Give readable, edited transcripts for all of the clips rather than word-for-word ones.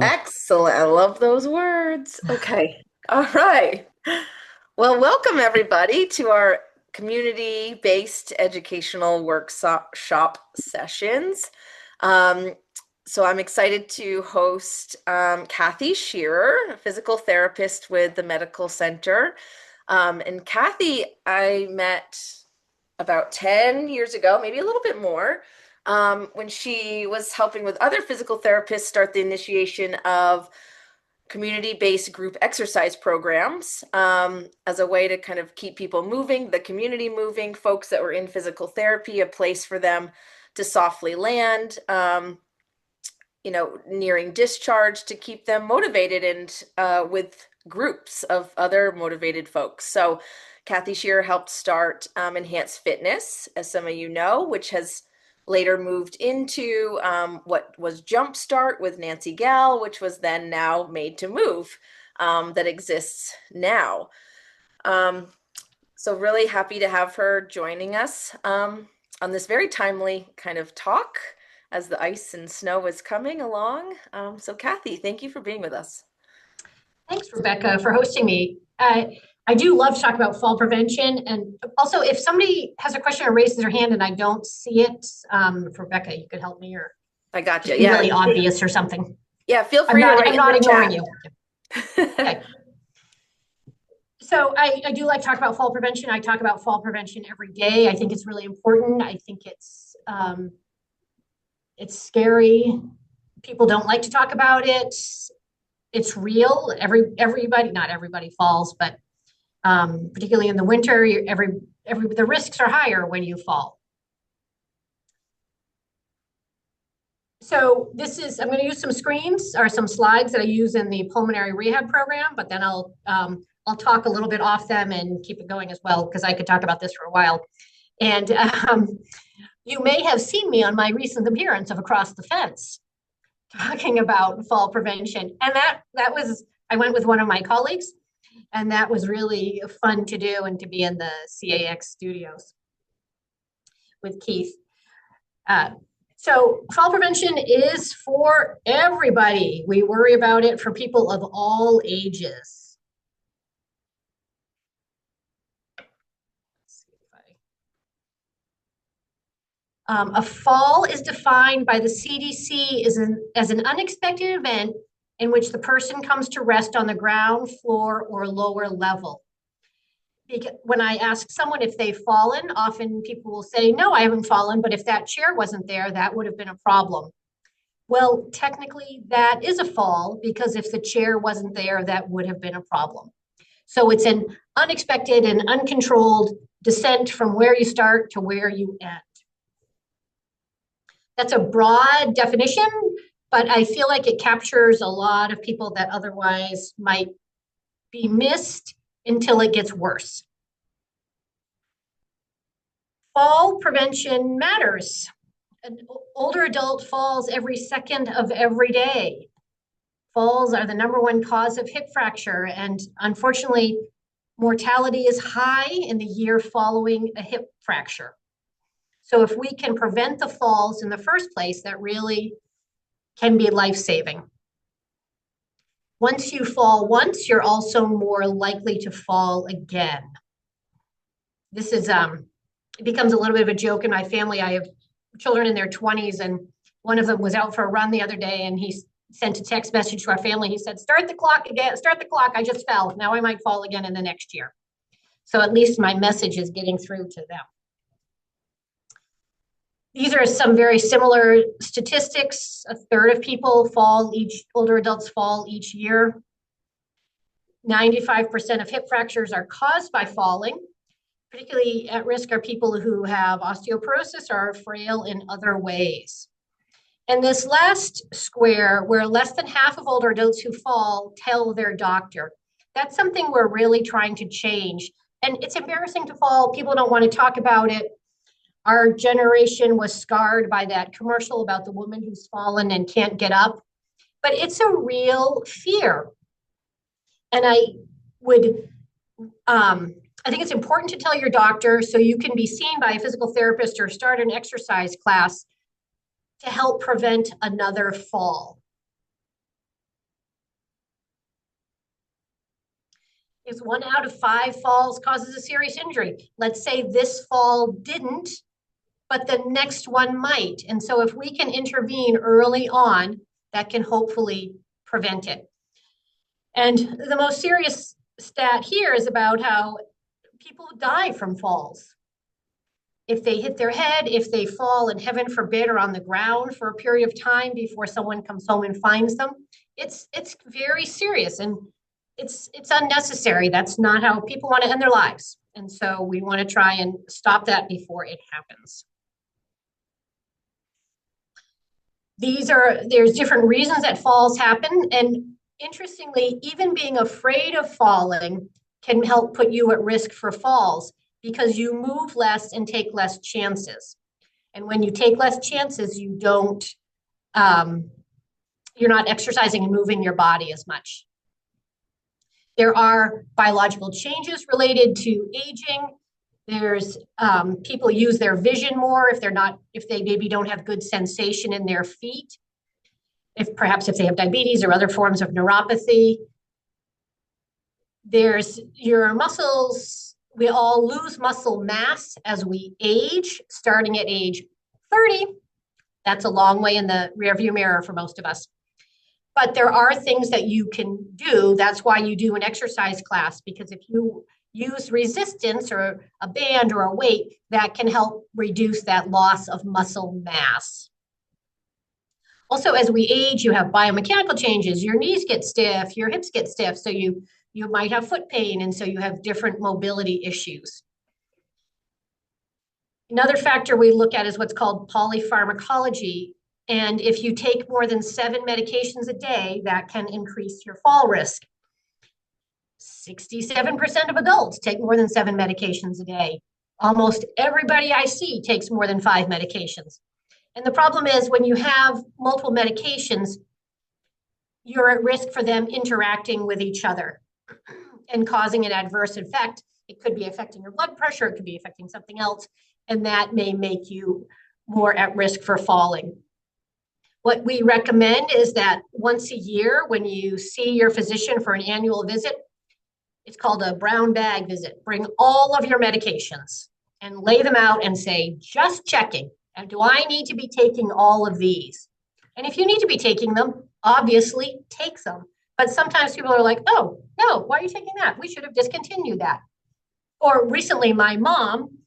Excellent. I love those words. Okay. All right. Well, welcome everybody to our community-based educational workshop sessions. Um, so I'm excited to host Cathy Shearer, a physical therapist with the Medical Center. And Cathy, I met about 10 years ago, maybe a little bit more, when she was helping with other physical therapists start the initiation of community-based group exercise programs as a way to kind of keep people moving, the community moving, folks that were in physical therapy, a place for them to softly land, nearing discharge to keep them motivated and with groups of other motivated folks. So Cathy Shearer helped start Enhanced Fitness, as some of you know, which has later moved into what was Jumpstart with Nancy Gall, which was then now Made to Move, that exists now. So really happy to have her joining us on this very timely kind of talk as the ice and snow is coming along. So Cathy, thank you for being with us. Thanks, Rebecca, for hosting me. I do love to talk about fall prevention. And also, if somebody has a question or raises their hand and I don't see it, Rebecca, you could help me or I got you. just be Yeah. really obvious or something. Yeah, feel I'm free to not, write I'm in not the ignoring chat. you. Okay. So I do like to talk about fall prevention. I talk about fall prevention every day. I think it's really important. I think it's scary. People don't like to talk about it. It's real. Everybody, not everybody falls, but particularly in the winter, the risks are higher when you fall. So I'm going to use some screens or some slides that I use in the pulmonary rehab program, but then I'll talk a little bit off them and keep it going as well, because I could talk about this for a while. And you may have seen me on my recent appearance of Across the Fence talking about fall prevention. And I went with one of my colleagues, and that was really fun to do and to be in the CAX studios with Keith. So fall prevention is for everybody. We worry about it for people of all ages. A fall is defined by the CDC as an unexpected event in which the person comes to rest on the ground, floor, or lower level. When I ask someone if they've fallen, often people will say, no, I haven't fallen, but if that chair wasn't there, that would have been a problem. Well, technically, that is a fall, because if the chair wasn't there, that would have been a problem. So it's an unexpected and uncontrolled descent from where you start to where you end. That's a broad definition, but I feel like it captures a lot of people that otherwise might be missed until it gets worse. Fall prevention matters. An older adult falls every second of every day. Falls are the #1 cause of hip fracture, and unfortunately, mortality is high in the year following a hip fracture. So if we can prevent the falls in the first place, that really can be life-saving. Once you fall once, you're also more likely to fall again. This is it becomes a little bit of a joke in my family. I have children in their 20s, and one of them was out for a run the other day, and he sent a text message to our family. He said, start the clock again, start the clock. I just fell. Now I might fall again in the next year. So at least my message is getting through to them. These are some very similar statistics. A third of people older adults fall each year. 95% of hip fractures are caused by falling. Particularly at risk are people who have osteoporosis or are frail in other ways. And this last square, where less than half of older adults who fall tell their doctor, that's something we're really trying to change. And it's embarrassing to fall. People don't want to talk about it. Our generation was scarred by that commercial about the woman who's fallen and can't get up. But it's a real fear. And I think it's important to tell your doctor so you can be seen by a physical therapist or start an exercise class to help prevent another fall. Because 1 out of 5 falls causes a serious injury. Let's say this fall didn't, but the next one might. And so if we can intervene early on, that can hopefully prevent it. And the most serious stat here is about how people die from falls. If they hit their head, if they fall, and heaven forbid, are on the ground for a period of time before someone comes home and finds them, it's very serious, and it's unnecessary. That's not how people want to end their lives. And so we want to try and stop that before it happens. There's different reasons that falls happen. And interestingly, even being afraid of falling can help put you at risk for falls because you move less and take less chances. And when you take less chances, you're not exercising and moving your body as much. There are biological changes related to aging. There's people use their vision more if they maybe don't have good sensation in their feet. Perhaps if they have diabetes or other forms of neuropathy. There's your muscles. We all lose muscle mass as we age, starting at age 30. That's a long way in the rearview mirror for most of us. But there are things that you can do. That's why you do an exercise class, because if you use resistance or a band or a weight, that can help reduce that loss of muscle mass. Also, as we age, you have biomechanical changes. Your knees get stiff, your hips get stiff, so you might have foot pain, and so you have different mobility issues. Another factor we look at is what's called polypharmacology. And if you take more than 7 medications a day, that can increase your fall risk. 67% of adults take more than 7 medications a day. Almost everybody I see takes more than 5 medications. And the problem is when you have multiple medications, you're at risk for them interacting with each other and causing an adverse effect. It could be affecting your blood pressure, it could be affecting something else, and that may make you more at risk for falling. What we recommend is that once a year, when you see your physician for an annual visit, it's called a brown bag visit. Bring all of your medications and lay them out and say, just checking, and do I need to be taking all of these? And if you need to be taking them, obviously take them. But sometimes people are like, oh, no, why are you taking that? We should have discontinued that. Or recently, my mom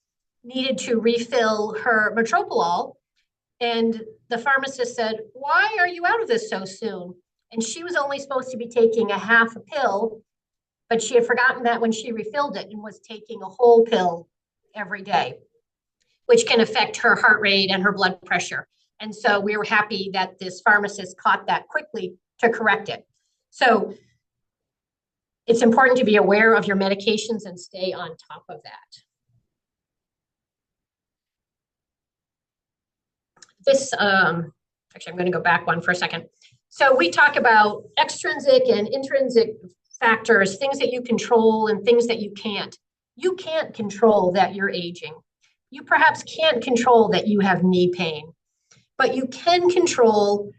needed to refill her metropolol, and the pharmacist said, why are you out of this so soon? And she was only supposed to be taking a half a pill, but she had forgotten that when she refilled it and was taking a whole pill every day, which can affect her heart rate and her blood pressure. And so we were happy that this pharmacist caught that quickly to correct it. So it's important to be aware of your medications and stay on top of that. Actually, I'm going to go back one for a second. So we talk about extrinsic and intrinsic factors, things that you control and things that you can't. You can't control that you're aging. You perhaps can't control that you have knee pain, but you can control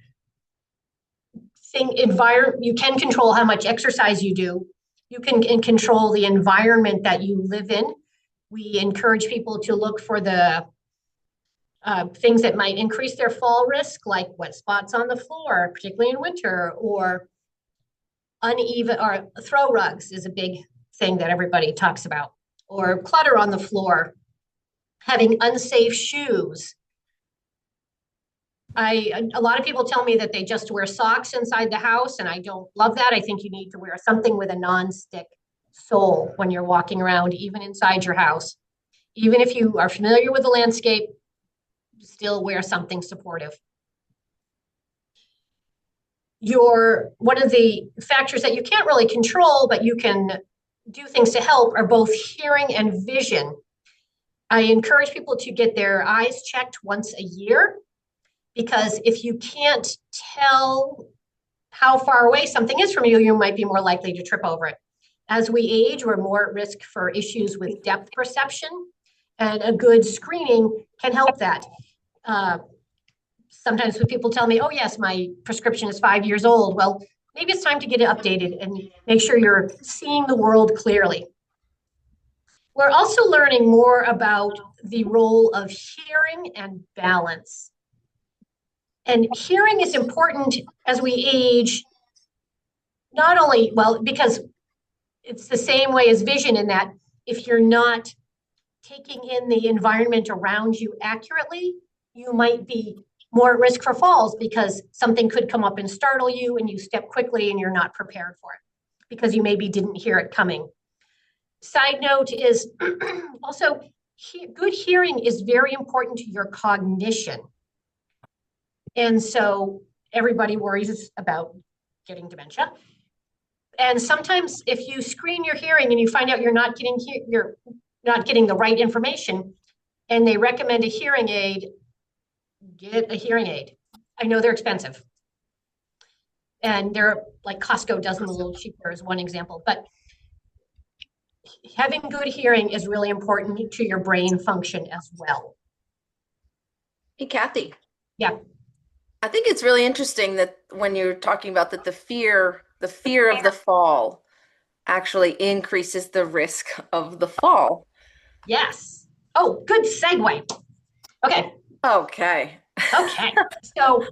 you can control how much exercise you do. You can control the environment that you live in. We encourage people to look for the things that might increase their fall risk, like wet spots on the floor, particularly in winter, or uneven, or throw rugs is a big thing that everybody talks about, or clutter on the floor, having unsafe shoes. A lot of people tell me that they just wear socks inside the house, and I don't love that. I think you need to wear something with a non-stick sole when you're walking around, even inside your house. Even if you are familiar with the landscape, still wear something supportive. One of the factors that you can't really control, but you can do things to help, are both hearing and vision. I encourage people to get their eyes checked once a year, because if you can't tell how far away something is from you, you might be more likely to trip over it. As we age, we're more at risk for issues with depth perception, and a good screening can help that. Sometimes when people tell me, oh yes, my prescription is 5 years old. Well, maybe it's time to get it updated and make sure you're seeing the world clearly. We're also learning more about the role of hearing and balance. And hearing is important as we age, not only, well, because it's the same way as vision in that if you're not taking in the environment around you accurately, you might be more at risk for falls because something could come up and startle you and you step quickly and you're not prepared for it because you maybe didn't hear it coming. Side note is also good hearing is very important to your cognition. And so everybody worries about getting dementia. And sometimes if you screen your hearing and you find out you're not getting the right information and they recommend a hearing aid, get a hearing aid. I know they're expensive. And they're like Costco does them a little cheaper as one example, but having good hearing is really important to your brain function as well. Hey, Kathy. Yeah. I think it's really interesting that when you're talking about that the fear of the fall actually increases the risk of the fall. Yes. Oh, good segue. Okay. Okay. Okay. So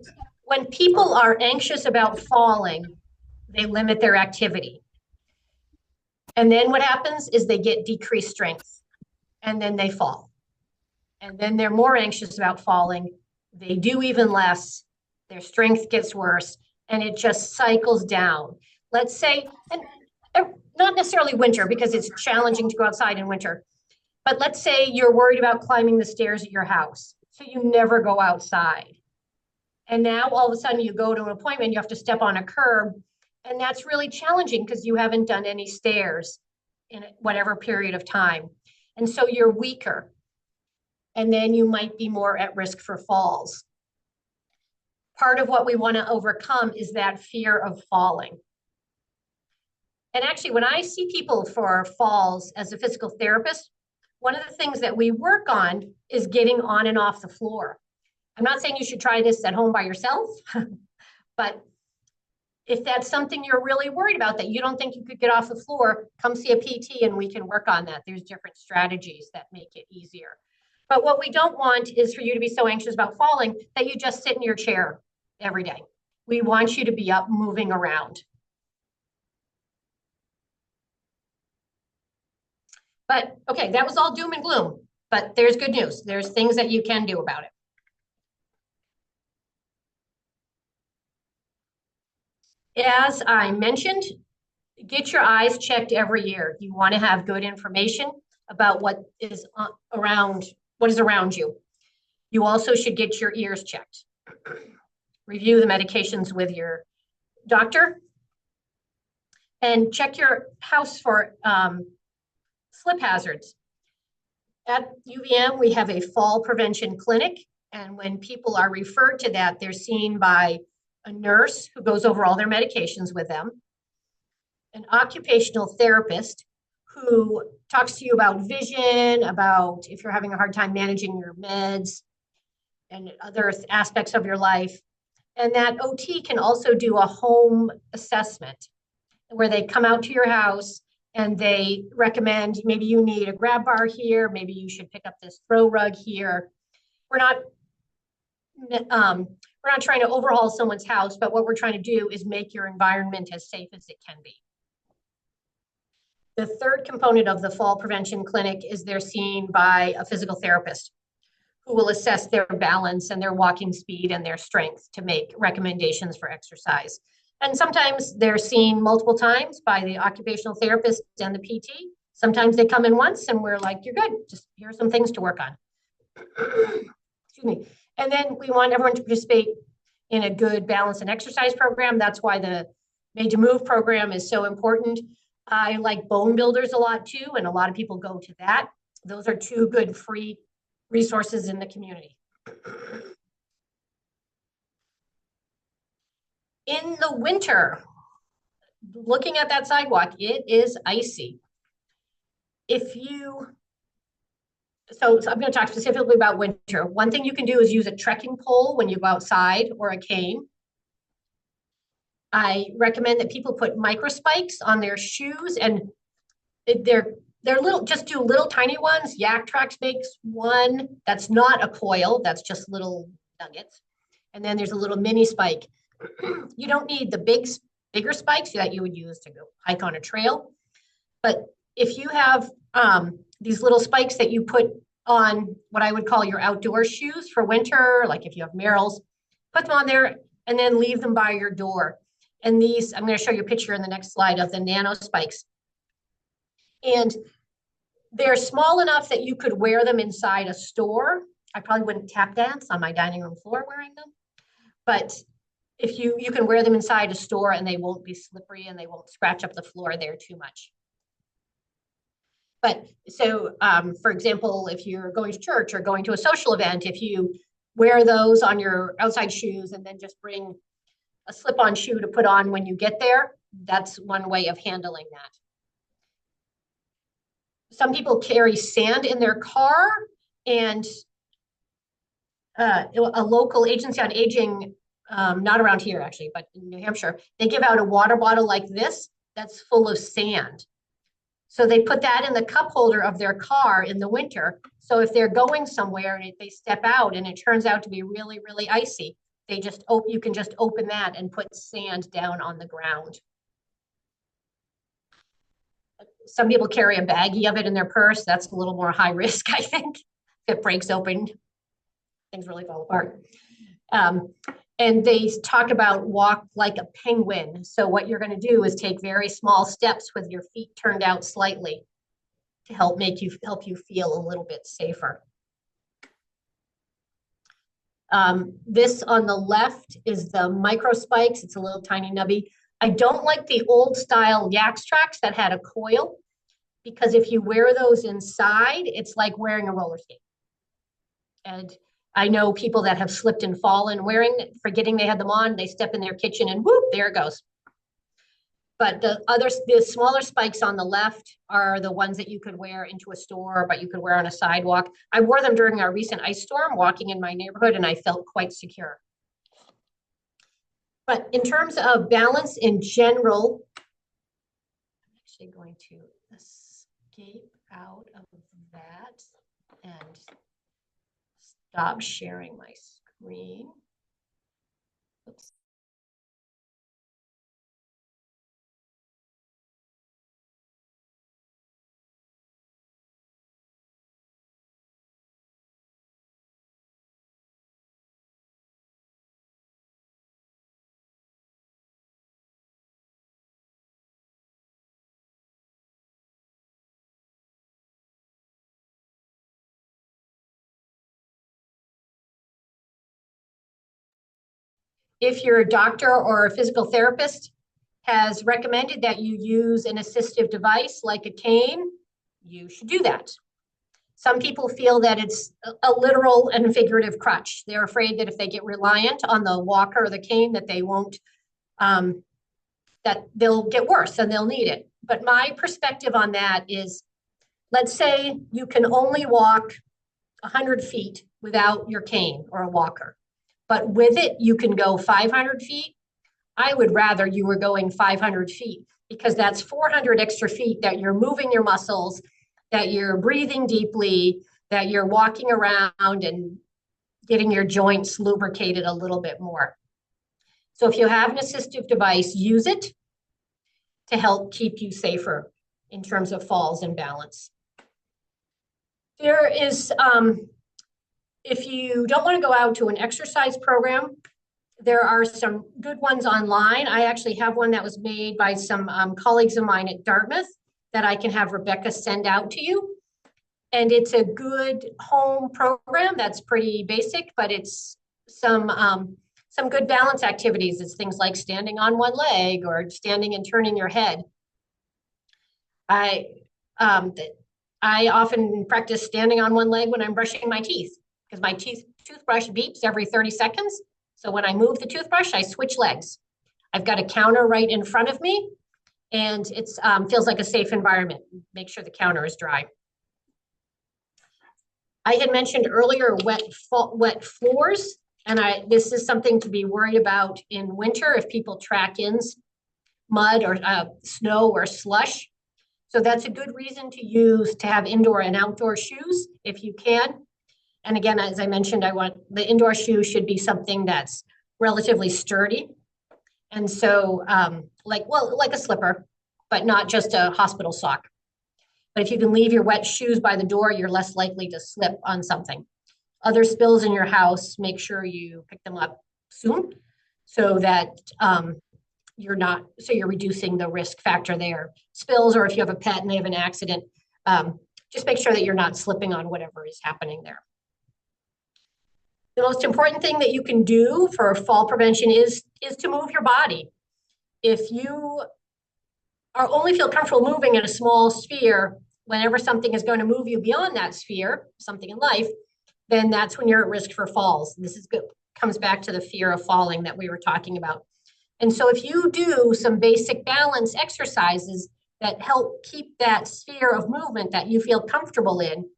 when people are anxious about falling, they limit their activity. And then what happens is they get decreased strength and then they fall. And then they're more anxious about falling. They do even less. Their strength gets worse and it just cycles down. Let's say, and not necessarily winter because it's challenging to go outside in winter, but let's say you're worried about climbing the stairs at your house. So you never go outside. And now all of a sudden you go to an appointment, you have to step on a curb. And that's really challenging because you haven't done any stairs in whatever period of time. And so you're weaker. And then you might be more at risk for falls. Part of what we want to overcome is that fear of falling. And actually, when I see people for falls as a physical therapist, one of the things that we work on is getting on and off the floor. I'm not saying you should try this at home by yourself, but if that's something you're really worried about that you don't think you could get off the floor, come see a PT and we can work on that. There's different strategies that make it easier. But what we don't want is for you to be so anxious about falling that you just sit in your chair every day. We want you to be up moving around. But okay, that was all doom and gloom, but there's good news. There's things that you can do about it. As I mentioned, get your eyes checked every year. You want to have good information about what is around you. You also should get your ears checked. Review the medications with your doctor and check your house for slip hazards. At UVM, we have a fall prevention clinic. And when people are referred to that, they're seen by a nurse who goes over all their medications with them, an occupational therapist who talks to you about vision, about if you're having a hard time managing your meds and other aspects of your life. And that OT can also do a home assessment where they come out to your house and they recommend maybe you need a grab bar here, maybe you should pick up this throw rug here. We're not trying to overhaul someone's house, but what we're trying to do is make your environment as safe as it can be. The third component of the fall prevention clinic is they're seen by a physical therapist who will assess their balance and their walking speed and their strength to make recommendations for exercise. And sometimes they're seen multiple times by the occupational therapist and the PT. Sometimes they come in once and we're like, you're good, just here are some things to work on. Excuse me. And then we want everyone to participate in a good balance and exercise program. That's why the Made to Move program is so important. I like Bone Builders a lot too, and a lot of people go to that. Those are two good free resources in the community. In the winter, looking at that sidewalk, it is icy. So I'm going to talk specifically about winter. One thing you can do is use a trekking pole when you go outside or a cane. I recommend that people put micro spikes on their shoes, and they're little, just do little tiny ones. Yak Trax makes one that's not a coil, that's just little nuggets. And then there's a little mini spike. You don't need the bigger spikes that you would use to go hike on a trail. But if you have these little spikes that you put on what I would call your outdoor shoes for winter, like if you have Merrell's, put them on there and then leave them by your door. And these, I'm going to show you a picture in the next slide of the nano spikes. And they're small enough that you could wear them inside a store. I probably wouldn't tap dance on my dining room floor wearing them, but if you can wear them inside a store and they won't be slippery and they won't scratch up the floor there too much. But so, for example, if you're going to church or going to a social event, if you wear those on your outside shoes and then just bring a slip-on shoe to put on when you get there, that's one way of handling that. Some people carry sand in their car, and a local agency on aging, not around here actually, but in New Hampshire, they give out a water bottle like this that's full of sand. So they put that in the cup holder of their car in the winter. So if they're going somewhere and they step out and it turns out to be really, really icy, you can just open that and put sand down on the ground. Some people carry a baggie of it in their purse. That's a little more high risk, I think. If it breaks open, things really fall apart. And they talk about walk like a penguin. So what you're going to do is take very small steps with your feet turned out slightly to help you feel a little bit safer. This on the left is the micro spikes. It's a little tiny nubby. I don't like the old style Yak Trax that had a coil, because if you wear those inside, it's like wearing a roller skate. And I know people that have slipped and fallen forgetting they had them on. They step in their kitchen and whoop, there it goes. But the smaller spikes on the left are the ones that you could wear into a store, but you could wear on a sidewalk. I wore them during our recent ice storm walking in my neighborhood, and I felt quite secure. But in terms of balance in general, I'm actually going to escape out of that and stop sharing my screen. Oops. If your doctor or a physical therapist has recommended that you use an assistive device like a cane, you should do that. Some people feel that it's a literal and figurative crutch. They're afraid that if they get reliant on the walker or the cane, that they won't, that they'll get worse and they'll need it. But my perspective on that is, let's say you can only walk 100 feet without your cane or a walker, but with it, you can go 500 feet. I would rather you were going 500 feet, because that's 400 extra feet that you're moving your muscles, that you're breathing deeply, that you're walking around and getting your joints lubricated a little bit more. So if you have an assistive device, use it to help keep you safer in terms of falls and balance. There is, if you don't want to go out to an exercise program, there are some good ones online. I actually have one that was made by some colleagues of mine at Dartmouth that I can have Rebecca send out to you. And it's a good home program that's pretty basic, but it's some good balance activities. It's things like standing on one leg or standing and turning your head. I often practice standing on one leg when I'm brushing my teeth, because my toothbrush beeps every 30 seconds. So when I move the toothbrush, I switch legs. I've got a counter right in front of me, and it feels like a safe environment. Make sure the counter is dry. I had mentioned earlier wet floors. And this is something to be worried about in winter if people track in mud or snow or slush. So that's a good reason to have indoor and outdoor shoes if you can. And again, as I mentioned, I want the indoor shoe should be something that's relatively sturdy. And so like a slipper, but not just a hospital sock. But if you can leave your wet shoes by the door, you're less likely to slip on something. Other spills in your house, make sure you pick them up soon so that you're reducing the risk factor there. Spills, or if you have a pet and they have an accident, just make sure that you're not slipping on whatever is happening there. The most important thing that you can do for fall prevention is to move your body. If you only feel comfortable moving in a small sphere, whenever something is going to move you beyond that sphere, something in life, then that's when you're at risk for falls. This is good, comes back to the fear of falling that we were talking about. And so if you do some basic balance exercises that help keep that sphere of movement that you feel comfortable in,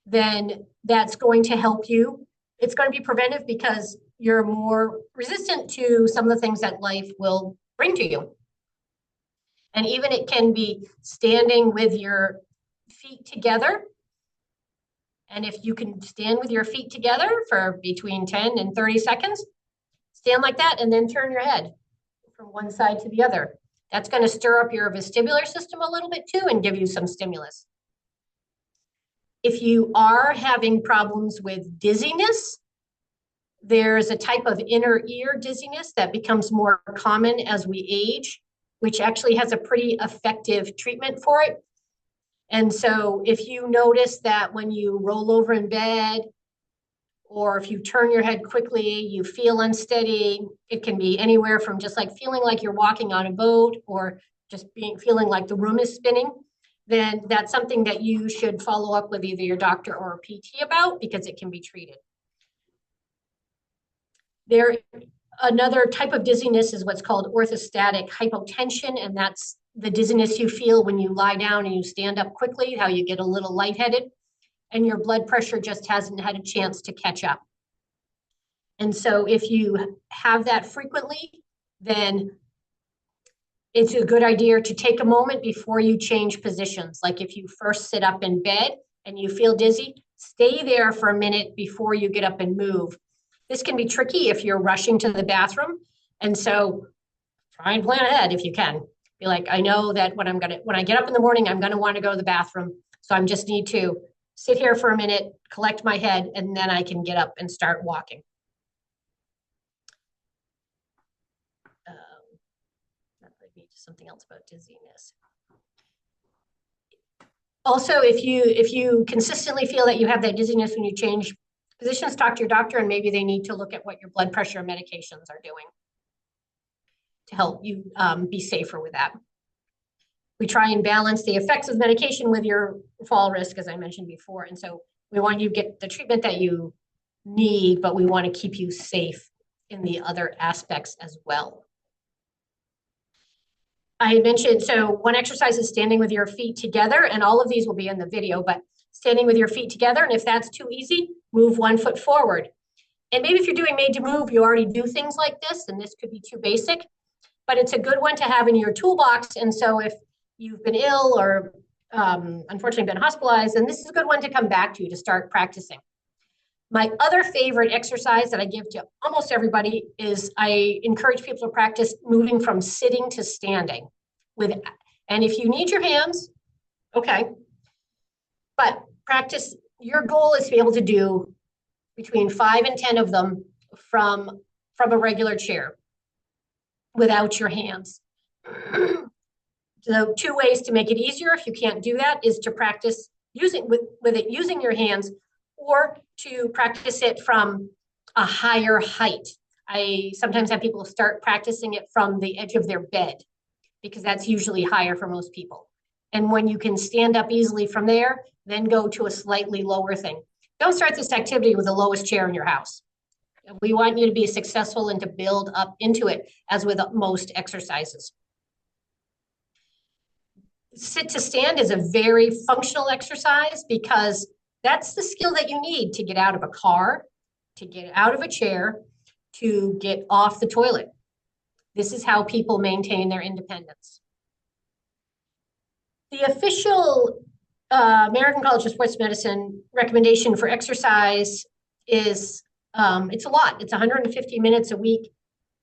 then that's going to help you. It's going to be preventive because you're more resistant to some of the things that life will bring to you. And even it can be standing with your feet together. And if you can stand with your feet together for between 10 and 30 seconds, stand like that and then turn your head from one side to the other. That's going to stir up your vestibular system a little bit too and give you some stimulus. If you are having problems with dizziness, there's a type of inner ear dizziness that becomes more common as we age, which actually has a pretty effective treatment for it. And so if you notice that when you roll over in bed, or if you turn your head quickly, you feel unsteady, it can be anywhere from just like feeling like you're walking on a boat or just feeling like the room is spinning, then that's something that you should follow up with either your doctor or a PT about because it can be treated. Another type of dizziness is what's called orthostatic hypotension, and that's the dizziness you feel when you lie down and you stand up quickly, how you get a little lightheaded, and your blood pressure just hasn't had a chance to catch up. And so if you have that frequently, then it's a good idea to take a moment before you change positions. Like if you first sit up in bed and you feel dizzy, stay there for a minute before you get up and move. This can be tricky if you're rushing to the bathroom. And so try and plan ahead if you can. Be like, I know that when I get up in the morning, I'm going to want to go to the bathroom. So I just need to sit here for a minute, collect my head, and then I can get up and start walking. That led me to something else about dizziness. Also, if you consistently feel that you have that dizziness when you change positions, talk to your doctor, and maybe they need to look at what your blood pressure and medications are doing to help you be safer with that. We try and balance the effects of medication with your fall risk, as I mentioned before. And so we want you to get the treatment that you need, but we want to keep you safe in the other aspects as well. I had mentioned, so one exercise is standing with your feet together, and all of these will be in the video, but standing with your feet together. And if that's too easy, move 1 foot forward. And maybe if you're doing made to move, you already do things like this, and this could be too basic, but it's a good one to have in your toolbox. And so if you've been ill or unfortunately been hospitalized, then this is a good one to come back to start practicing. My other favorite exercise that I give to almost everybody is I encourage people to practice moving from sitting to standing. And if you need your hands, okay, but practice. Your goal is to be able to do between 5 and 10 of them from a regular chair without your hands. So 2 ways to make it easier, if you can't do that, is to practice using your hands, or to practice it from a higher height. I sometimes have people start practicing it from the edge of their bed because that's usually higher for most people. And when you can stand up easily from there, then go to a slightly lower thing. Don't start this activity with the lowest chair in your house. We want you to be successful and to build up into it, as with most exercises. Sit to stand is a very functional exercise because that's the skill that you need to get out of a car, to get out of a chair, to get off the toilet. This is how people maintain their independence. The official American College of Sports Medicine recommendation for exercise is it's a lot. It's 150 minutes a week,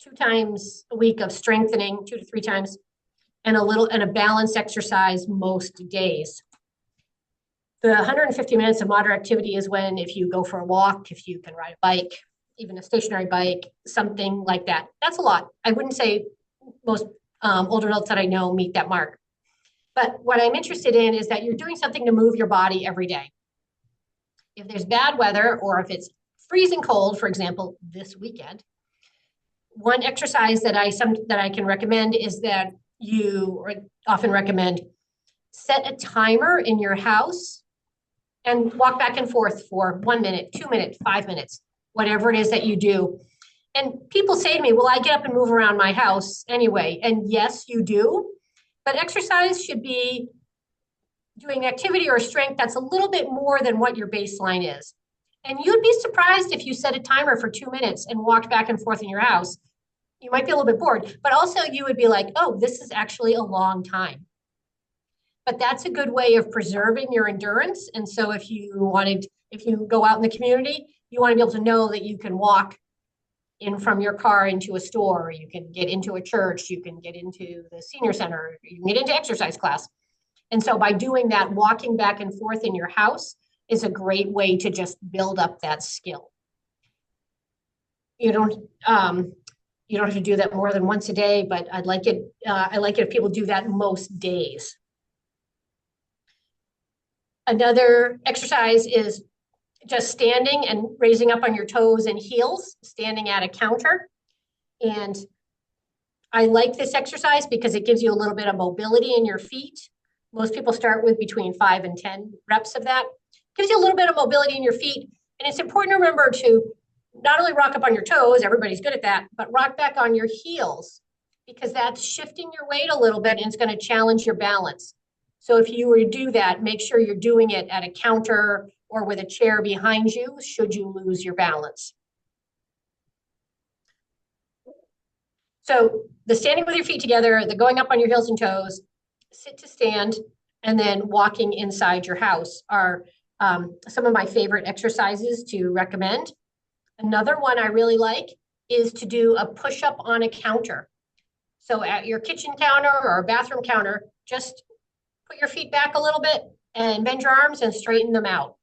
2 times a week of strengthening, 2 to 3 times, and a balanced exercise most days. The 150 minutes of moderate activity is when if you go for a walk, if you can ride a bike, even a stationary bike, something like that. That's a lot. I wouldn't say most older adults that I know meet that mark. But what I'm interested in is that you're doing something to move your body every day. If there's bad weather or if it's freezing cold, for example, this weekend, one exercise that I can recommend is that you or often recommend set a timer in your house and walk back and forth for 1 minute, 2 minutes, 5 minutes, whatever it is that you do. And people say to me, well, I get up and move around my house anyway. And yes, you do. But exercise should be doing activity or strength that's a little bit more than what your baseline is. And you'd be surprised if you set a timer for 2 minutes and walked back and forth in your house. You might be a little bit bored, but also you would be like, oh, this is actually a long time. But that's a good way of preserving your endurance. And so if you go out in the community, you want to be able to know that you can walk in from your car into a store, you can get into a church, you can get into the senior center, you can get into exercise class. And so by doing that, walking back and forth in your house is a great way to just build up that skill. You don't have to do that more than once a day, but I like it if people do that most days. Another exercise is just standing and raising up on your toes and heels, standing at a counter. And I like this exercise because it gives you a little bit of mobility in your feet. Most people start with between 5 and 10 reps of that. Gives you a little bit of mobility in your feet. And it's important to remember to not only rock up on your toes, everybody's good at that, but rock back on your heels because that's shifting your weight a little bit and it's going to challenge your balance. So if you were to do that, make sure you're doing it at a counter or with a chair behind you, should you lose your balance. So the standing with your feet together, the going up on your heels and toes, sit to stand, and then walking inside your house are some of my favorite exercises to recommend. Another one I really like is to do a push-up on a counter. So at your kitchen counter or bathroom counter, just put your feet back a little bit and bend your arms and straighten them out.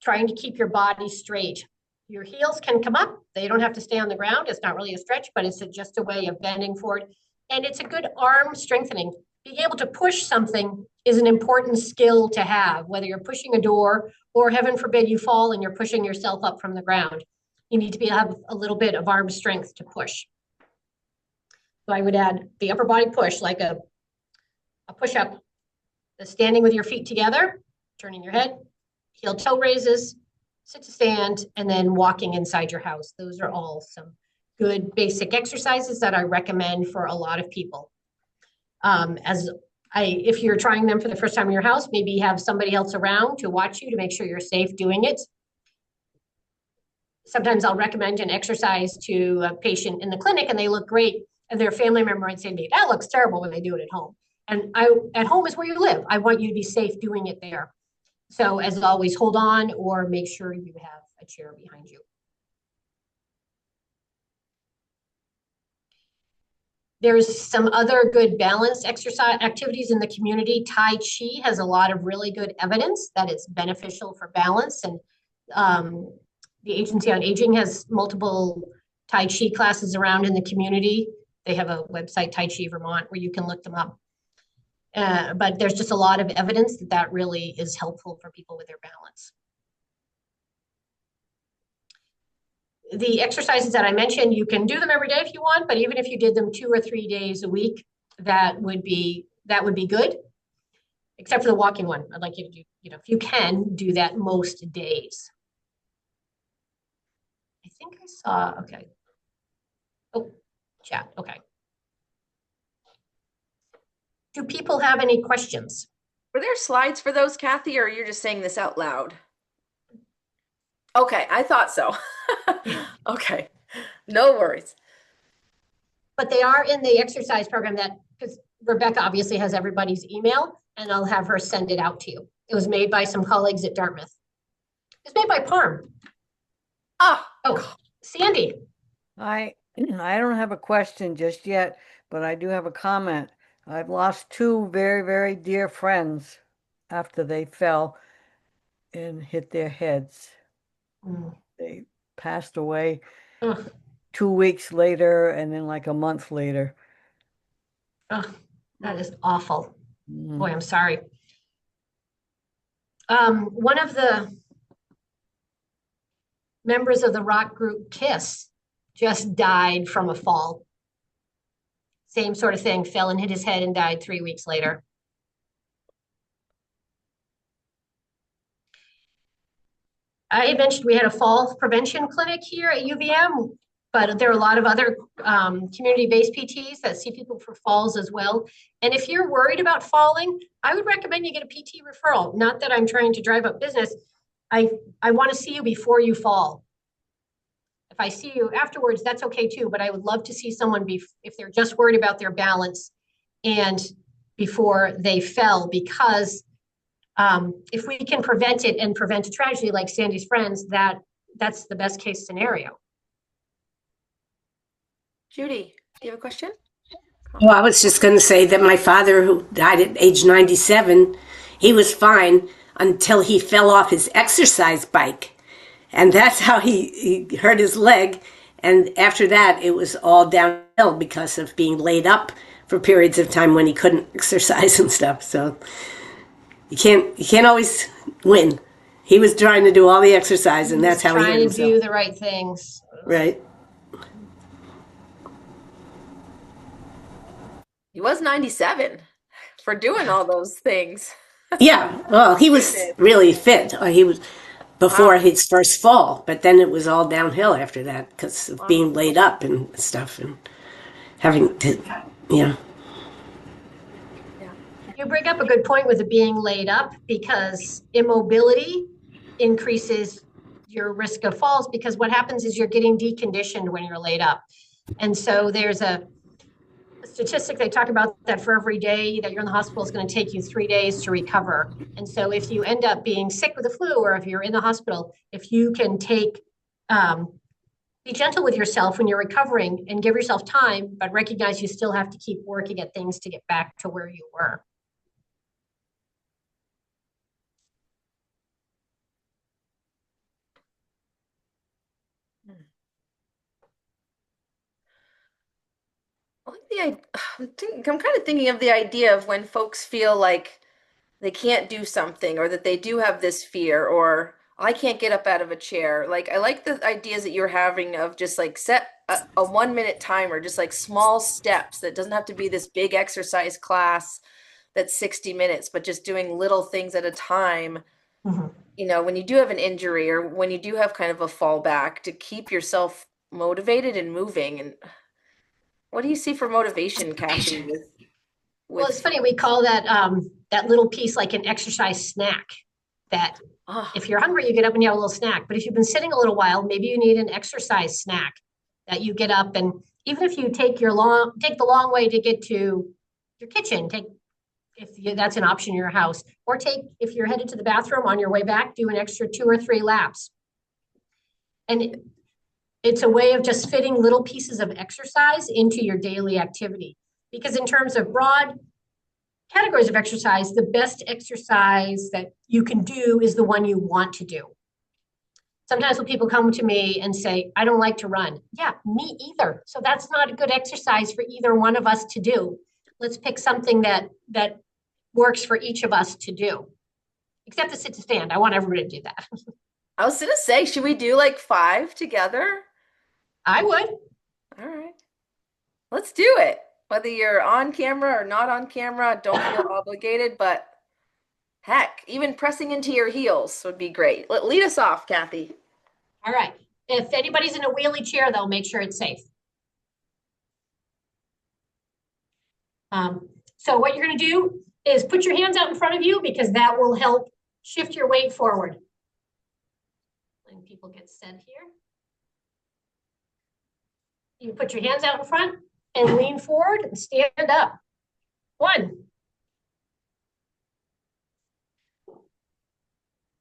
Trying to keep your body straight. Your heels can come up. They don't have to stay on the ground. It's not really a stretch, but it's just a way of bending forward. And it's a good arm strengthening. Being able to push something is an important skill to have, whether you're pushing a door or heaven forbid you fall and you're pushing yourself up from the ground. You need to have a little bit of arm strength to push. So I would add the upper body push, like a push-up, the standing with your feet together, turning your head, heel toe raises, sit to stand, and then walking inside your house. Those are all some good basic exercises that I recommend for a lot of people. If you're trying them for the first time in your house, maybe have somebody else around to watch you to make sure you're safe doing it. Sometimes I'll recommend an exercise to a patient in the clinic and they look great. And their family member might say to me, that looks terrible when they do it at home. And at home is where you live. I want you to be safe doing it there. So as always, hold on or make sure you have a chair behind you. There's some other good balanced exercise activities in the community. Tai Chi has a lot of really good evidence that it's beneficial for balance. And the Agency on Aging has multiple Tai Chi classes around in the community. They have a website, Tai Chi Vermont, where you can look them up. But there's just a lot of evidence that that really is helpful for people with their balance. The exercises that I mentioned, you can do them every day if you want, but even if you did them 2 or 3 days a week, that would be good, except for the walking one. I'd like you to do, if you can, do that most days. I think I saw, okay. Oh, chat, okay. Do people have any questions? Were there slides for those, Cathy, or you're just saying this out loud? Okay, I thought so. Okay, no worries. But they are in the exercise program that, because Rebecca obviously has everybody's email, and I'll have her send it out to you. It was made by some colleagues at Dartmouth. It's made by Parm. Oh, Oh, Sandy. I don't have a question just yet, but I do have a comment. I've lost two very, very dear friends after they fell and hit their heads. Mm. They passed away Ugh, 2 weeks later and then like a month later. ugh, that is awful. Boy, Mm. I'm sorry. One of the members of the rock group Kiss just died from a fall. Same sort of thing, fell and hit his head and died 3 weeks later. I had mentioned we had a fall prevention clinic here at UVM, but there are a lot of other community-based PTs that see people for falls as well. And if you're worried about falling, I would recommend you get a PT referral. Not that I'm trying to drive up business. I want to see you before you fall. If I see you afterwards, that's okay too, but I would love to see someone if they're just worried about their balance and before they fell, because if we can prevent it and prevent a tragedy like Sandy's friends, that's the best case scenario. Judy, do you have a question? Well, Comment? I was just going to say that my father, who died at age 97, he was fine until he fell off his exercise bike. And that's how he hurt his leg. And after that, it was all downhill because of being laid up for periods of time when he couldn't exercise and stuff. So you can't always win. He was trying to do all the exercise, and that's He's how he hurt trying to himself. do the right things. Right? He was 97 for doing all those things. Yeah. Well, he was Goodness. really fit. He was before Wow. his first fall, but then it was all downhill after that because of Wow. being laid up and stuff and having to, you know. Yeah. You bring up a good point with it being laid up, because immobility increases your risk of falls, because what happens is you're getting deconditioned when you're laid up. And so there's a statistic they talk about that for every day that you're in the hospital is going to take you 3 days to recover. And so if you end up being sick with the flu, or if you're in the hospital, if you can be gentle with yourself when you're recovering and give yourself time, but recognize you still have to keep working at things to get back to where you were. I like I'm kind of thinking of the idea of when folks feel like they can't do something, or that they do have this fear, or I can't get up out of a chair. Like, I like the ideas that you're having of just like set a 1 minute timer, just like small steps that doesn't have to be this big exercise class that's 60 minutes, but just doing little things at a time. Mhm. When you do have an injury, or when you do have kind of a fallback, to keep yourself motivated and moving. And what do you see for motivation, Cathy, Well, with it's funny, we call that little piece like an exercise snack, that oh, if you're hungry, you get up and you have a little snack. But if you've been sitting a little while, maybe you need an exercise snack that you get up, and even if you take the long way to get to your kitchen, that's an option in your house, or if you're headed to the bathroom on your way back, do an extra 2 or 3 laps. And it's a way of just fitting little pieces of exercise into your daily activity. Because in terms of broad categories of exercise, the best exercise that you can do is the one you want to do. Sometimes when people come to me and say, I don't like to run. Yeah, me either. So that's not a good exercise for either one of us to do. Let's pick something that works for each of us to do. Except the sit to stand. I want everybody to do that. I was gonna say, should we do like 5 together? I would. All right, let's do it. Whether you're on camera or not on camera, don't feel obligated, but heck, even pressing into your heels would be great. Lead us off, Cathy. All right. If anybody's in a wheelie chair, though, make sure it's safe. So what you're going to do is put your hands out in front of you, because that will help shift your weight forward. letting people get set here. You put your hands out in front and lean forward and stand up. 1,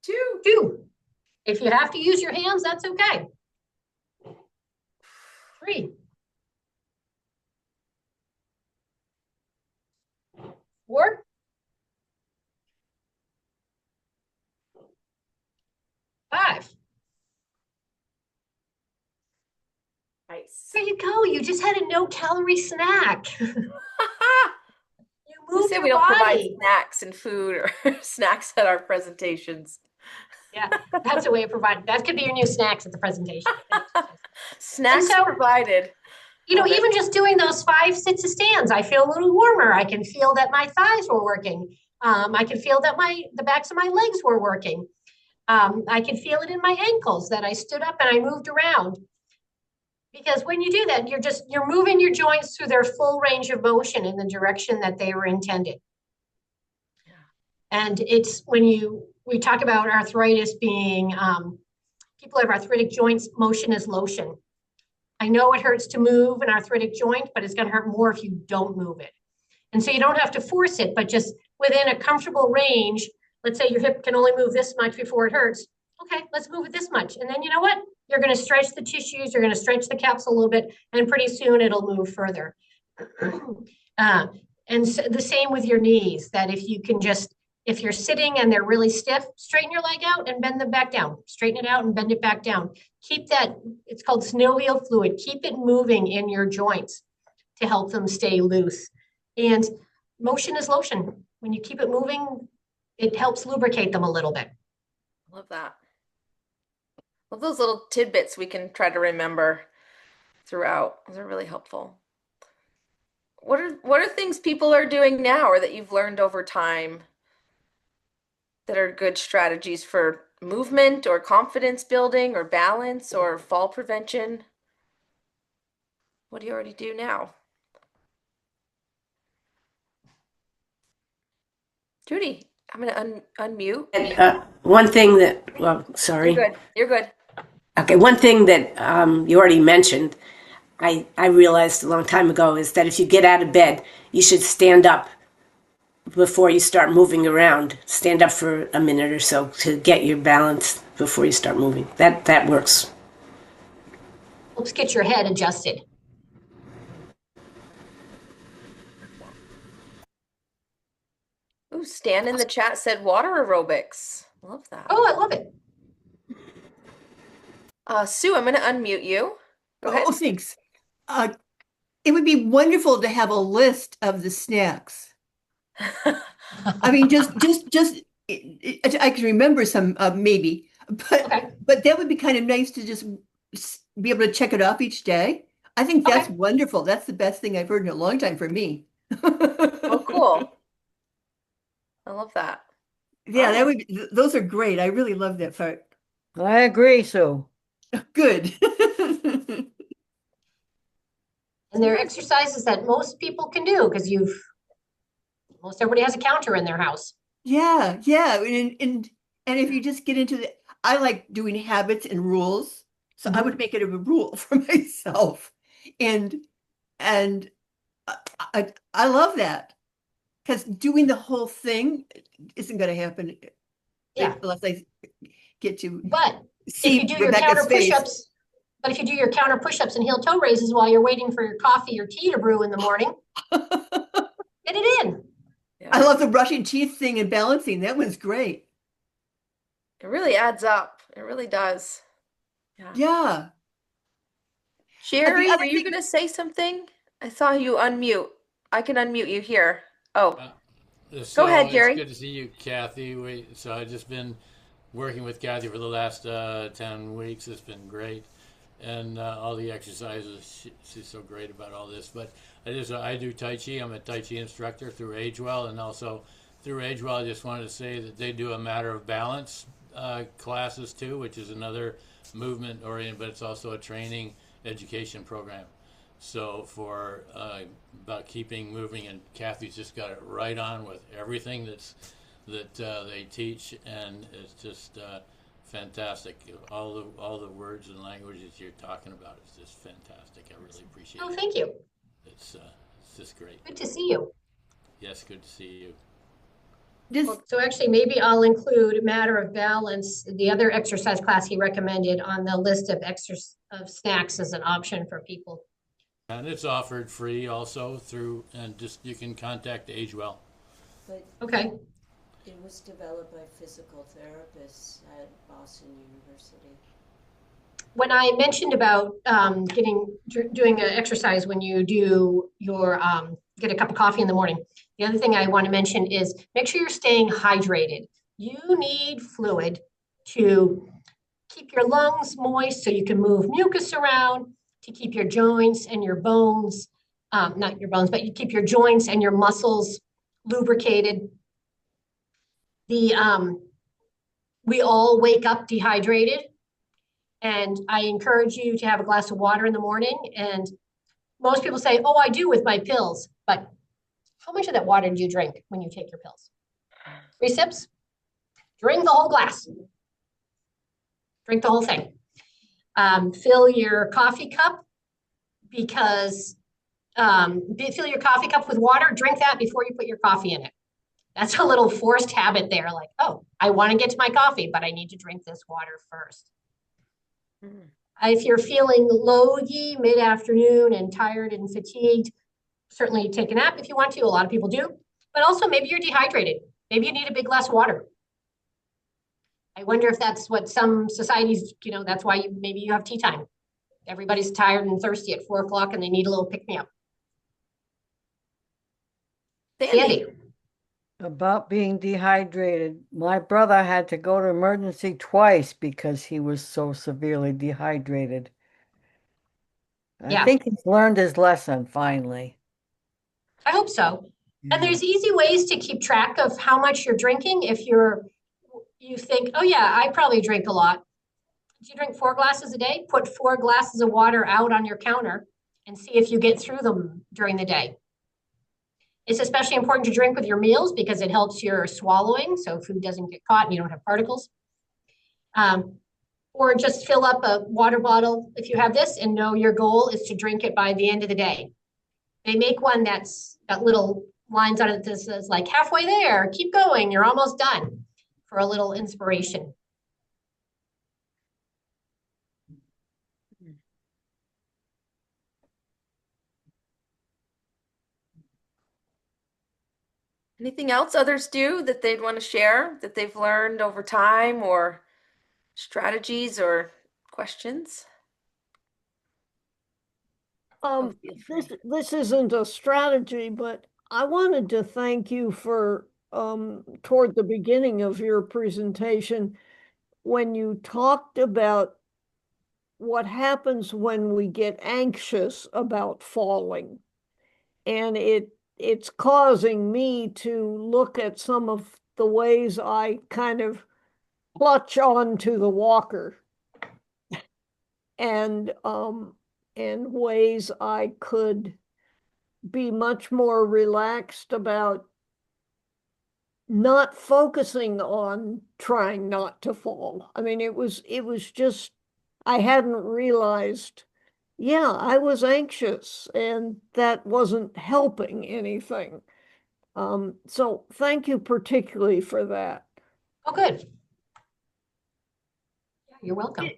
2. 2. If you have to use your hands, that's okay. 3, 4, 5. Nice. There you go. You just had a no-calorie snack. You Who move said your we don't provide body. snacks and food or snacks at our presentations? Yeah, that's a way of providing. That could be your new snacks at the presentation. And Snacks so, provided. Love it. even just doing those 5 sits of stands, I feel a little warmer. I can feel that my thighs were working. I can feel that the backs of my legs were working. I can feel it in my ankles that I stood up and I moved around. Because when you do that, you're moving your joints through their full range of motion in the direction that they were intended. And it's when we talk about arthritis being, people have arthritic joints, motion is lotion. I know it hurts to move an arthritic joint, but it's going to hurt more if you don't move it. And so you don't have to force it, but just within a comfortable range. Let's say your hip can only move this much before it hurts. Okay, let's move it this much. And then you know what? You're going to stretch the tissues, you're going to stretch the capsule a little bit, and pretty soon it'll move further. And so the same with your knees, that if you're sitting and they're really stiff, straighten your leg out and bend them back down. Straighten it out and bend it back down. Keep that, it's called synovial fluid. Keep it moving in your joints to help them stay loose. And motion is lotion. When you keep it moving, it helps lubricate them a little bit. Love that. Love those little tidbits we can try to remember throughout. Those are really helpful. What are things people are doing now or that you've learned over time that are good strategies for movement or confidence building or balance or fall prevention? What do you already do now? Judy, I'm going to unmute. And, one thing that, well, You're sorry. good. You're good. Okay, one thing that you already mentioned, I realized a long time ago, is that if you get out of bed, you should stand up before you start moving around. Stand up for a minute or so to get your balance before you start moving. That works. Helps get your head adjusted. Ooh, Stan in the chat said water aerobics. Love that. Oh, I love it. Sue, I'm going to unmute you. Go ahead. Oh, thanks. It would be wonderful to have a list of the snacks. I mean, I can remember some, maybe, Okay. but that would be kind of nice to just be able to check it off each day. I think that's Okay. wonderful. That's the best thing I've heard in a long time for me. Oh, cool. I love that. Yeah, All those are great. I really love that part. I agree, Sue. Good. And there are exercises that most people can do because most everybody has a counter in their house. Yeah, and if you just get into I like doing habits and rules, so I would make it a rule for myself, and and I love that because doing the whole thing isn't going to happen Yeah. unless I get to But if see you do your Rebecca's counter face. push-ups, but if you do your counter push-ups and heel toe raises while you're waiting for your coffee or tea to brew in the morning, get it in. Yeah. I love the brushing teeth thing and balancing. That one's great. It really adds up. It really does. Yeah. Yeah. Sherry, other were you thing- going to say something? I saw you unmute. I can unmute you here. Oh, So Go ahead, Jerry. It's good to see you, Cathy. So I've just been working with Cathy for the last 10 weeks. It's been great. And all the exercises, she's so great about all this. But I do Tai Chi. I'm a Tai Chi instructor through AgeWell. And also through AgeWell, I just wanted to say that they do a Matter of Balance classes too, which is another movement oriented, but it's also a training education program. So for about keeping moving, and Cathy's just got it right on with everything that they teach, and it's just fantastic. All the words and languages you're talking about is just fantastic. I really appreciate Oh, it. thank you. It's just great. Good to see you. Yes, good to see you. Does So actually, maybe I'll include Matter of Balance, the other exercise class he recommended, on the list of snacks as an option for people. And it's offered free also through, and just you can contact AgeWell. But Okay. it was developed by physical therapists at Boston University. When I mentioned about doing an exercise when you do your get a cup of coffee in the morning, the other thing I want to mention is make sure you're staying hydrated. You need fluid to keep your lungs moist so you can move mucus around, to keep your joints and your bones, not your bones, but you keep your joints and your muscles lubricated. We all wake up dehydrated. And I encourage you to have a glass of water in the morning. And most people say, oh, I do with my pills. But how much of that water do you drink when you take your pills? 3 sips? Drink the whole glass. Drink the whole thing. Fill your coffee cup fill your coffee cup with water. Drink that before you put your coffee in it. That's a little forced habit there. Like, oh, I want to get to my coffee, but I need to drink this water first. If you're feeling logy mid-afternoon and tired and fatigued, certainly take a nap if you want to. A lot of people do. But also maybe you're dehydrated. Maybe you need a big glass of water. I wonder if that's what some societies, that's why maybe you have tea time. Everybody's tired and thirsty at 4 o'clock and they need a little pick-me-up. Sandy. About being dehydrated, my brother had to go to emergency twice because he was so severely dehydrated. I think he's learned his lesson finally. I hope so. And there's easy ways to keep track of how much you're drinking. If you think, oh yeah, I probably drink a lot. Do you drink 4 glasses a day? Put 4 glasses of water out on your counter and see if you get through them during the day. It's especially important to drink with your meals because it helps your swallowing, so food doesn't get caught and you don't have particles. Or just fill up a water bottle if you have this and know your goal is to drink it by the end of the day. They make one that's got little lines on it that says like halfway there, keep going, you're almost done, for a little inspiration. Anything else others do that they'd want to share that they've learned over time, or strategies or questions? Feel free. This isn't a strategy, but I wanted to thank you for toward the beginning of your presentation when you talked about what happens when we get anxious about falling. And it's causing me to look at some of the ways I kind of clutch onto the walker and ways I could be much more relaxed about not focusing on trying not to fall. I mean, it was just, I hadn't realized, yeah, I was anxious and that wasn't helping anything. So thank you particularly for that. Oh, good. Yeah, you're welcome.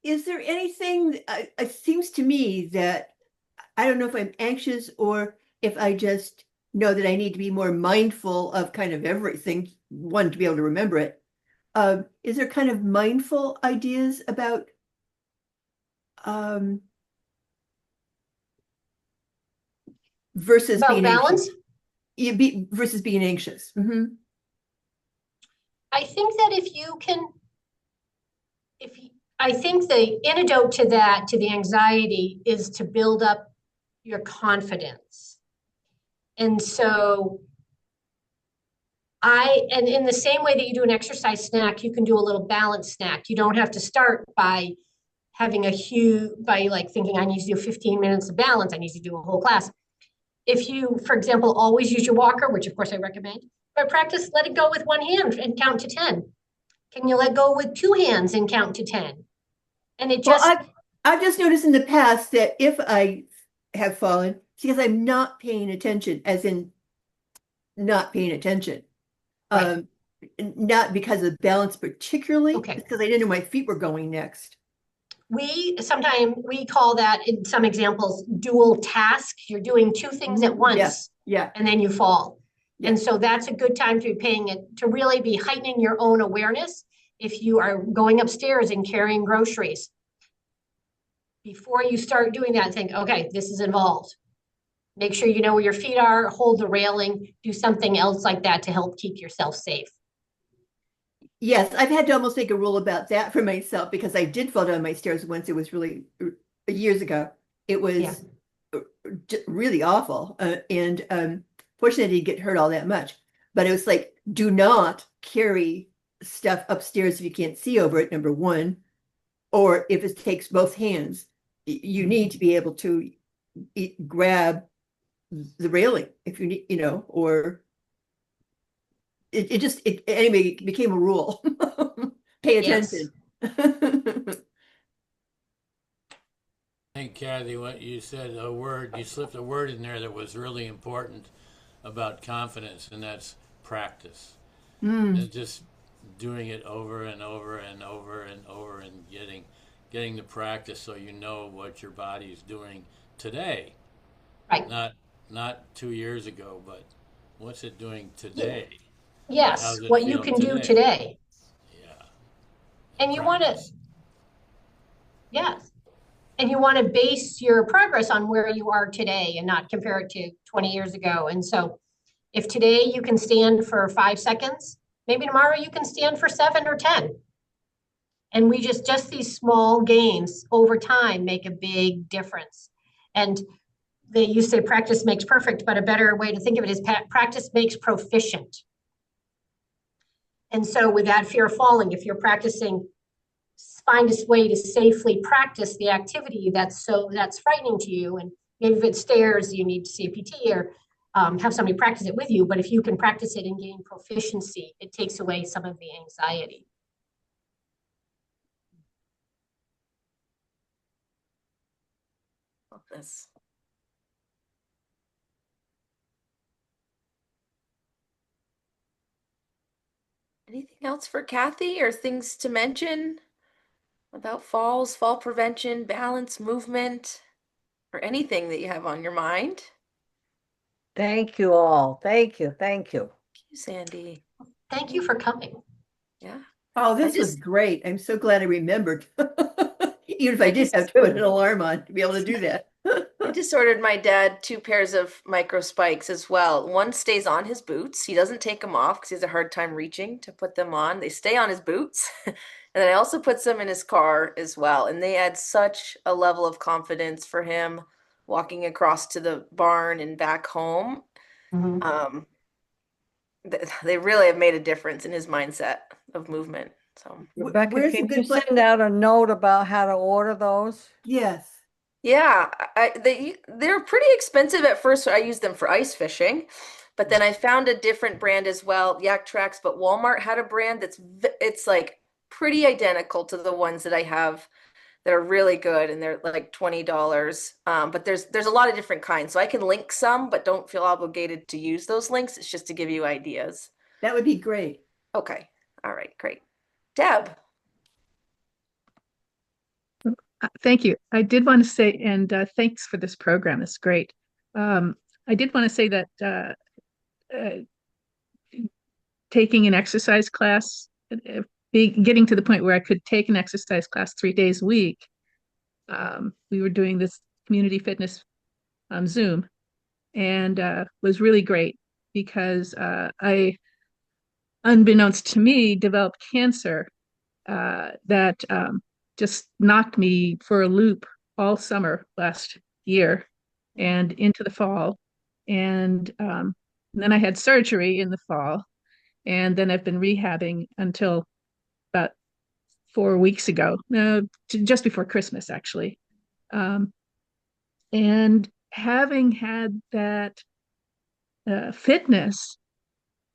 Is there anything, it seems to me that I don't know if I'm anxious or if I just know that I need to be more mindful of kind of everything, one, to be able to remember it. Is there kind of mindful ideas about versus About being balance? anxious? Versus being anxious. Mm-hmm. I think that I think the antidote to that, to the anxiety, is to build up your confidence. And so and in the same way that you do an exercise snack, you can do a little balance snack. You don't have to start by having by like thinking I need to do 15 minutes of balance. I need to do a whole class. If you, for example, always use your walker, which of course I recommend, but practice let it go with one hand and count to 10. Can you let go with two hands and count to 10? And it Well, just, I've just noticed in the past that if I have fallen, it's because I'm not paying attention, as in not paying attention. right. Um, Not because of balance particularly, Okay. it's because I didn't know my feet were going next. Sometimes we call that in some examples dual task. You're doing two things at Yeah, once yeah, and then you fall. yeah. And so that's a good time to be paying it, to really be heightening your own awareness. If you are going upstairs and carrying groceries, before you start doing that, think, okay, this is involved. Make sure you know where your feet are, hold the railing, do something else like that to help keep yourself safe. Yes, I've had to almost make a rule about that for myself because I did fall down my stairs once. It was really years ago. It Yeah. was really awful. And fortunately, I didn't get hurt all that much. But it was like, do not carry stuff upstairs if you can't see over it, number one. Or if it takes both hands, you need to be able to grab the railing if you need, or anyway, it became a rule. Pay Yes. attention. I think, Kathy, what you said, you slipped a word in there that was really important about confidence, and that's practice. And just doing it over and over and over and over and getting the practice so you know what your body's doing today. Right. Not 2 years ago, but what's it doing today? Yes. How's it What you feel can do today? today. Yeah. And you want to, Practice. yes. And you want to base your progress on where you are today and not compare it to 20 years ago. And so if today you can stand for 5 seconds, maybe tomorrow you can stand for 7 or 10. And we just these small gains over time make a big difference. And they used to say practice makes perfect, but a better way to think of it is practice makes proficient. And so with that fear of falling, if you're practicing, find a way to safely practice the activity that's frightening to you. And maybe if it's stairs, you need to see a PT or have somebody practice it with you. But if you can practice it and gain proficiency, it takes away some of the anxiety. Love this. Anything else for Kathy or things to mention about falls, fall prevention, balance, movement, or anything that you have on your mind? Thank you all. Thank you. Thank you. Thank you, Sandy. Thank you for coming. Yeah. Oh, I this was just great. I'm so glad I remembered. Even if I I did have just to put an alarm on to be able to do that. I just ordered my dad 2 pairs of micro spikes as well. One stays on his boots. He doesn't take them off because he has a hard time reaching to put them on. They stay on his boots. And then I also put some in his car as well. And they add such a level of confidence for him walking across to the barn and back home. Mhm. They really have made a difference in his mindset of movement. So Rebecca, Where's a can you good place? send out a note about how to order those? Yes. yeah, they're pretty expensive at first. I used them for ice fishing, but then I found a different brand as well, Yak Tracks. But Walmart had a brand it's like pretty identical to the ones that I have that are really good, and they're like $20. But there's a lot of different kinds, so I can link some, but don't feel obligated to use those links. It's just to give you ideas. That would be great. Okay, all right, great. Deb. Thank you. I did want to say, and thanks for this program. It's great. I did want to say that uh, taking an exercise class, getting to the point where I could take an exercise class 3 days a week, we were doing this community fitness on Zoom, and was really great because I, unbeknownst to me, developed cancer that just knocked me for a loop all summer last year and into the fall. And then I had surgery in the fall. And then I've been rehabbing until about 4 weeks ago, just before Christmas, actually. Um, and having had that fitness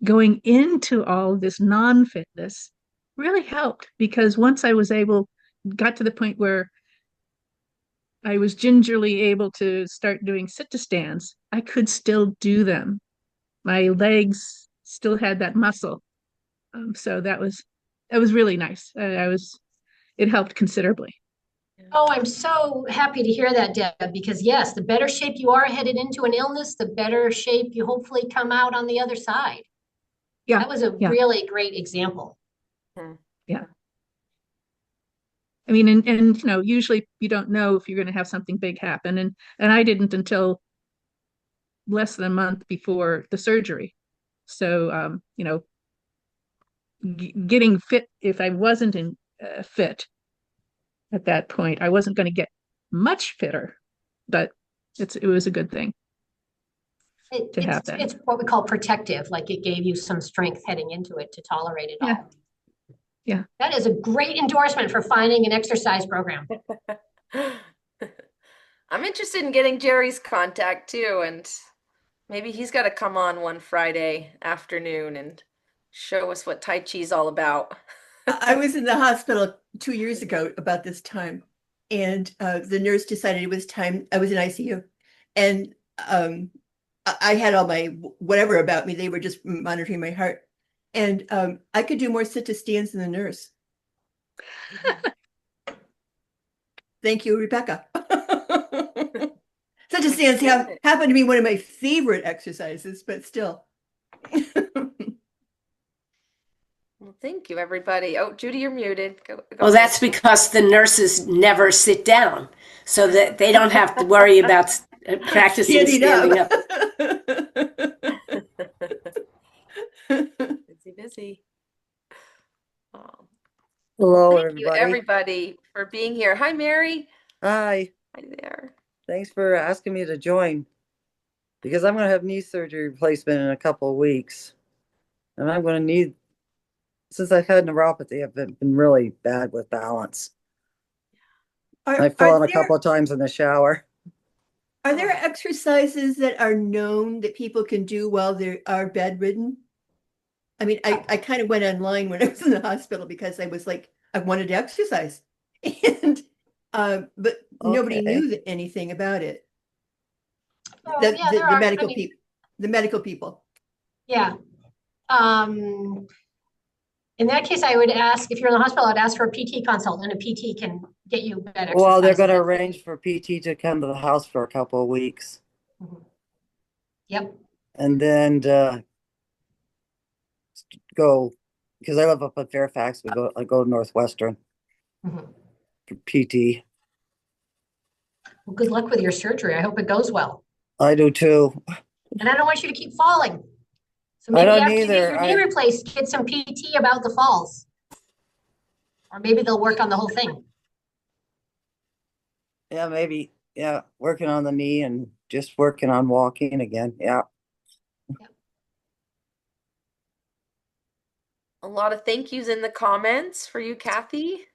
going into all of this non fitness really helped because once I got to the point where I was gingerly able to start doing sit to stands, I could still do them. My legs still had that muscle. So that was really nice. It helped considerably. Oh, I'm so happy to hear that, Deb, because yes, the better shape you are headed into an illness, the better shape you hopefully come out on the other side. Yeah, That was a yeah, really great example. yeah. I mean, and usually you don't know if you're going to have something big happen, and I didn't until less than a month before the surgery. So, getting fit, if I wasn't fit at that point, I wasn't going to get much fitter, but it was a good thing to It's have that. it's what we call protective, like it gave you some strength heading into it to tolerate it Yeah, all. yeah. That is a great endorsement for finding an exercise program. I'm interested in getting Jerry's contact too, and maybe he's got to come on one Friday afternoon and show us what Tai Chi's all about. I was in the hospital 2 years ago about this time, and the nurse decided it was time. I was in ICU, and I had all my whatever about me. They were just monitoring my heart, and I could do more sit to stands than the nurse. Thank you, Rebecca. Sit to stands happen to be one of my favorite exercises, but still. Well, thank you, everybody. Oh, Judy, you're muted. Go Well, ahead. that's because the nurses never sit down, so that they don't have to worry about practicing standing up. Busy. Oh, well, Hello, thank you, everybody. everybody, for being here. Hi, Mary. Hi. Hi there. Thanks for asking me to join because I'm going to have knee surgery replacement in a couple of weeks. And I'm going to need, since I've had neuropathy, I've been really bad with balance. I've fallen a couple of times in the shower. Are there exercises that are known that people can do while they are bedridden? I mean, I kind of went online when I was in the hospital because I was like, I wanted to exercise. And but nobody Okay. knew anything about it. Oh, yeah, there The are. medical I mean, people, the medical people. yeah. In that case, I would ask, if you're in the hospital, I'd ask for a PT consult, and a PT can get you bed Well, they're going to exercises. arrange for PT to come to the house for a couple of weeks. Yep. And then go, because I live up in Fairfax, I go to Northwestern for PT. Well, good luck with your surgery. I hope it goes well. I do too. And I don't want you to keep falling. So I maybe don't after you get either. your knee replaced, get some PT about the falls. Or maybe they'll work on the whole thing. Yeah, maybe. Yeah, working on the knee and just working on walking again. Yeah. A lot of thank yous in the comments for you, Cathy.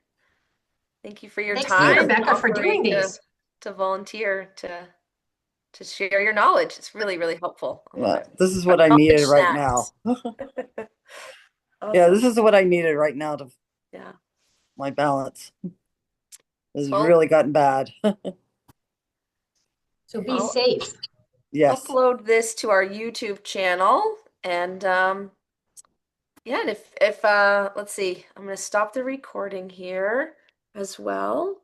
Thank you for your Thanks to you, time. Rebecca, for doing these. To volunteer to share your knowledge. It's really, really helpful. I love Yeah, it. this is what I needed right now. Awesome. Yeah, this is what I needed right now to Yeah. my balance has Well, really gotten bad. So be safe. Yes. Upload this to our YouTube channel, and yeah, and if let's see, I'm going to stop the recording here as well.